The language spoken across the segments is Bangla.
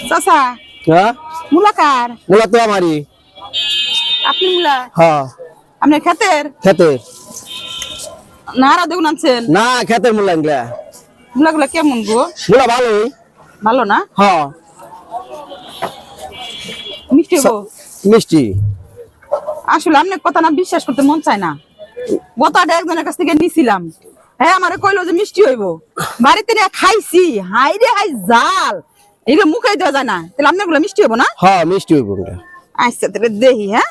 চাচা হ্যাঁ মুলা কার? মুলা তো আমারই। আপনি মুলা? হ্যাঁ আপনার ক্ষেতের? খেতের না আর দেখুন আনছেন? না খেতের মুলা এগুলা। মুলা গুলা কেমন গো? মুলা ভালোই। ভালো না? হ্যাঁ মিষ্টি গো? মিষ্টি। আসলে আপনার কথা না বিশ্বাস করতে মন চায় না। গতটা একজনের কাছ থেকে নিছিলাম, হ্যাঁ আমারে কইলো যে মিষ্টি হইব, বাড়িতে নিয়ে খাইছি, হাই রে হাই জাল, এগুলো মুখে দেওয়া যায় না। তাহলে আপনার গুলো মিষ্টি হইব না? হ্যাঁ মিষ্টি হইব। আচ্ছা তাহলে দেখি। হ্যাঁ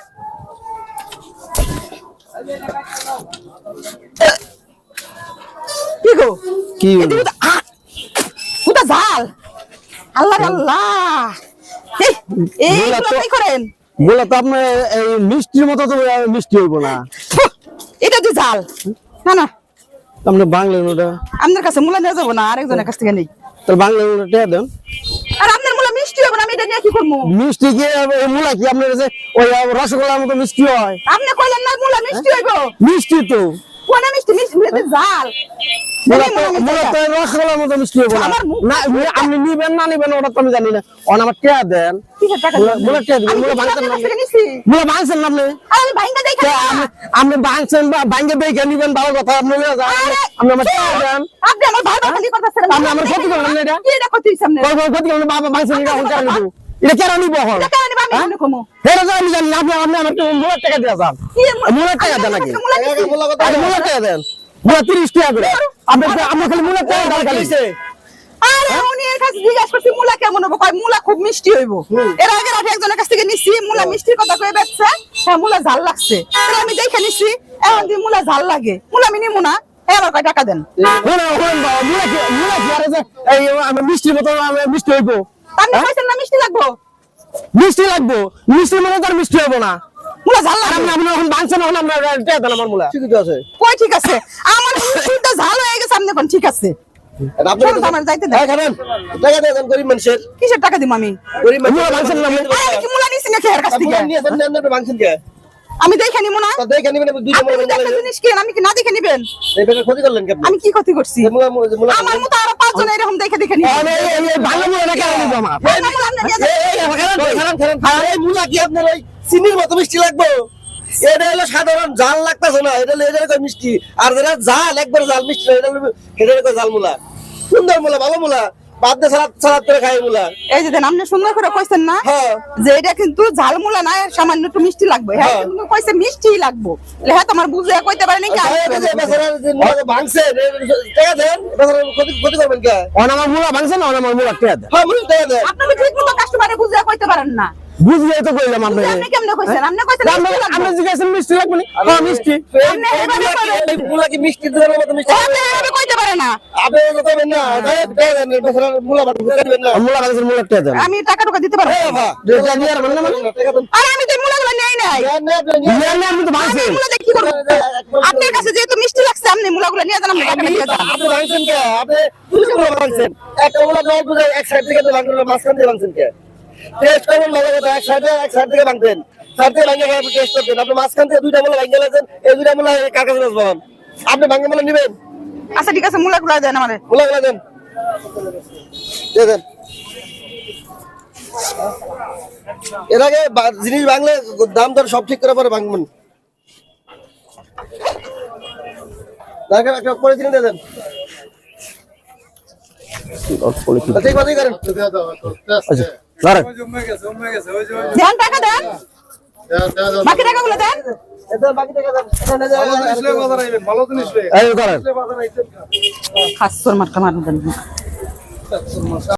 কি গো? কি কোথা জাল? আল্লাহ রে আল্লাহ, এইগুলো কি করেন? মুলা তো আপনার এই মিষ্টির মতো তো মিষ্টি হইব না। এটা যে জাল না না, আপনি বাংলা ওটা আপনার কাছে মুলা নিয়ে যাবো না, আরেকজনের কাছ থেকে নেই। তাহলে বাংলা ওটা দেন। আর আপনার মুলা মিষ্টি হবে না, আমি এটা নিয়ে কি করবো? মিষ্টি কি মুলা কি আপনার কাছে ওই রসগোল্লার মতো মিষ্টি হয়? আপনি কইলেন না মুলা মিষ্টি হইব। মিষ্টি তো কোন মিষ্টি? মিষ্টি এটা জাল। মুলা তো রসগোল্লার মতো মিষ্টি হইব না। না আপনি নিবেন না নিবেন ওটা তো আমি জানি না। অন আমার টাকা দেন। মুলা টাকা দিবেন। মুলা ভাঙছেন না? মুলা ভাঙছেন না আপনি? আমি ভাঙা দেই খাই না। আপনি ভাঙছেন বা ভাঙে দেখে নিবেন ভালো কথা। আপনি নিয়ে যান। আপনি আমার টাকা দেন। আপনি আমার ভাই খালি করতেছেন। আপনি আমার ক্ষতি করলেন না এটা? কি এটা ক্ষতি সামনে? ক্ষতি করলেন বাবা ভাঙছেন এটা এখন কেন নিব? এটা কেন নিব এখন? এটা কেন আমি এনে কমু? এটা তো আমি জানি না। আপনি আমার মুলার টাকা দিয়ে যান। মুলার টাকা দেন নাকি? মুলার টাকা দেন। মুলা 30 টাকা করে। আপনি খালি মুলার টাকা দেন খালি। আরে উনি এর কাছে জিজ্ঞাসা করছি মুলা কেমন হবে, কয় মুলা খুব মিষ্টি হইব। এর আগে রাতে একজনের কাছ থেকে নিছি, মুলা মিষ্টির কথা কয়ে বেচছে, হ্যাঁ মুলা ঝাল লাগছে। তাহলে আমি দেখে নিছি, এখন যদি মুলা ঝাল লাগে, মুলা আমি নিমু না, আমার কয় টাকা দেন। মুলা কি আরে যে এই আমি মিষ্টির মতো মিষ্টি হইব? আপনি কইছেন না মিষ্টি লাগবো? মিষ্টি লাগবো। মিষ্টির মতো তার মিষ্টি হইব না। মুলা ঝাল লাগবে। আপনি এখন বাংছেন এখন আপনার টাকা দেন আমার মুলা। ঠিক আছে। কই ঠিক আছে? আমার মিষ্টিটা ঝাল হয়ে গেছে, আপনি কোন ঠিক আছে? আমার যাইতে দেন। টাকা দেন গরিব মানুষের। কিসের টাকা দিব আমি? গরিব মুলা বাংছেন না? আমি কি মুলা নিছি নাকি এর কাছ থেকে? আপনি বাংছেন কে? আমি দেখে নিব না? দেখে নিবেন দুইটা আপনি দেখে জিনিস কি আমি কি না দেখে নিবেন? এইভাবে ক্ষতি করলেন কি আপনি? আমি কি ক্ষতি করছি? মুলা আমার মতো আরো 5 জন এরকম দেখে নিবে। এই ভালো মুলা না কেন নিব আমার? ভালো মুলা আপনি নিয়ে যান। আরে মুলা কি আপনার ওই চিনির মতো মিষ্টি লাগবে? এটা হলো সাধারণ জাল লাগতেছে না। এটা কই মিষ্টি। আর যেটা জাল একবার জাল মিষ্টি না, এটা কই জাল মুলা। সুন্দর মুলা, ভালো মুলা। বাদ দিয়ে সালাদ করে খাই মুলা। এই যে দেন, আপনি সুন্দর করে কইছেন না যে এটা কিন্তু ঝাল মুলা না, সামান্য একটু মিষ্টি লাগবে। হ্যাঁ কিন্তু কইছে মিষ্টি লাগবে। হ্যাঁ তোমার বুঝে কইতে পারে নাকি? ভাঙছে টাকা দেন। ক্ষতি করবেন কে? আমার মুলা ভাঙছে না, আমার মুলা টাকা দেন। হ্যাঁ মুলা টাকা দেন। আপনি ঠিক মতো কাস্টমারে বুঝে কইতে পারেন না। বুঝলে তো কইলাম আপনাকে। আপনি কেমনে কইছেন? আপনি কইছেন আপনি জিজ্ঞাসা মিষ্টি লাগবে না? হ্যাঁ মিষ্টি। মুলা কি মিষ্টি দেওয়ার মতো মিষ্টি? আপনি কইতে পারে না। আপনি তো কইবেন না। মুলা ভাঙবেন না। মুলা ভাঙছেন, মুলা টাকা দেন। আমি টাকা দিতে পারবো। হ্যাঁ টাকা নিয়ে আর মানে টাকা দেন। আরে আমি তো মুলাগুলো নেই নাই। আপনি তো ভাঙছেন। মুলা দেখি করব। আপনার কাছে যেহেতু মিষ্টি লাগছে, আপনি মুলাগুলো নিয়ে যান, আমি টাকা দিয়ে যান। আপনি ভাঙছেন কে? আপনি দুটো মুলা ভাঙছেন। একটা মুলা জল বুঝে এক সাইড থেকে তো ভাঙছেন, মাঝখান দিয়ে ভাঙছেন কে? টেস্ট করুন ভালো কথা। এক সাইড থেকে ভাঙছেন, সাইড থেকে ভাঙে আপনি টেস্ট করবেন। আপনি মাঝখান থেকে দুইটা মুলা ভাঙে গেলেন, এই দুইটা মুলা কার কাছে রাখবেন? আপনি ভাঙে মুলা নেবেন? আচ্ছা ঠিক আছে, মুলাগুলো দেন আমারে। মুলাগুলো দেন, দেন। এর আগে জিনিস ভাঙলে দাম দর সব ঠিক করে পরে ভাঙবেন। দরকার একটা পরে দিন দেন। ঠিক আছে করেন। আচ্ছা দেন টাকা দেন। বাকি টাকাগুলো দেন। বাকি টাকা দেন। ভালো জিনিস এই করেন। খাসর মার্কা মারুন দেন।